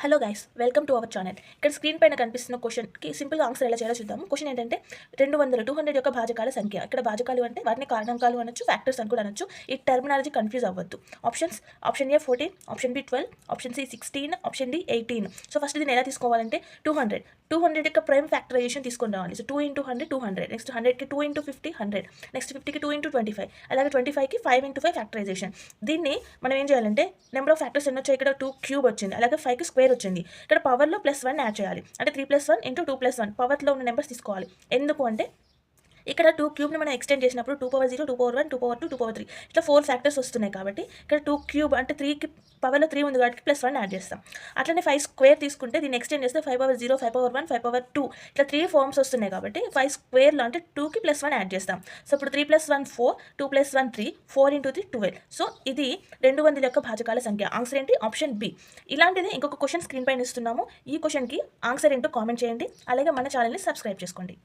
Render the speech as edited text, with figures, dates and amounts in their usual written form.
Hello guys, welcome to our channel. ఇక్కడ screen పైన కనిపిస్తున్న క్వశ్చన్కి సింపుల్గా ఆన్సర్ ఎలా చేయాలో చూద్దాము. క్వశ్చన్ ఏంటంటే 200 యొక్క భాజకాల సంఖ్య. ఇక్కడ భాజకాలు అంటే వాటిని కారణాంకాలు అనొచ్చు, ఫ్యాక్టర్స్ అని కూడా అనొచ్చు. ఈ టర్మినాలజీ కన్ఫ్యూజ్ అవ్వద్దు. Option A 14, option B 12, option C 16, option D 18. So first దీన్ని ఎలా తీసుకోవాలంటే 200 యొక్క ప్రైమ్ ఫ్యాక్టరైజేషన్ తీసుకొని రావాలి. సో 2 into 100 200, నెక్స్ట్ 100కి 2 into 50 100, నెక్స్ట్ 50కి 2 into 25, అలాగే 25కి 5 into 5 ఫ్యాక్టరైజేషన్. దీన్ని మనం ఏం చేయాలంటే నెంబర్ ఆఫ్ ఫ్యాక్టర్స్ ఎన్ని వచ్చాయి, ఇక్కడ 2 క్యూబ్ వచ్చింది, అలాగే 5కి స్క్వేర్ వచ్చింది. ఇక్కడ పవర్లో +1 యాడ్ చేయాలి, అంటే 3 + 1 into 2 + 1 పవర్లో ఉన్న నెంబర్స్ తీసుకోవాలి. ఎందుకు అంటే ఇక్కడ 2 క్యూబ్ని మనం ఎక్స్టెండ్ చేసినప్పుడు 2/0, 2/1, 2/2, 2/3 ఇట్లా 4 ఫ్యాక్టర్స్ వస్తున్నాయి. కాబట్టి ఇక్కడ 2 క్యూబ్ అంటే 3కి పవర్లో 3 ఉంది కాబట్టి +1 యాడ్ చేస్తాం. అట్లనే 5 స్క్వేర్ తీసుకుంటే దీన్ని ఎక్స్టెండ్ చేస్తే 5/0, 5/1, 5/2 ఇట్లా 3 ఫార్మ్స్ వస్తున్నాయి. కాబట్టి 5 స్క్వేర్లో అంటే 2కి +1 యాడ్ చేస్తాం. సో ఇప్పుడు 3 + 1 4, 2 + 1 3, 4 into 3 12. సో ఇది 200 యొక్క భాజకాల సంఖ్య. ఆన్సర్ ఏంటి? Option B. ఇలాంటిది ఇంకొక క్వశ్చన్ స్క్రీన్ పైన ఇస్తున్నాము. ఈ క్వశ్చన్కి ఆన్సర్ ఏంటో కామెంట్ చేయండి, అలాగే మన ఛానల్ని సబ్స్క్రైబ్ చేసుకోండి.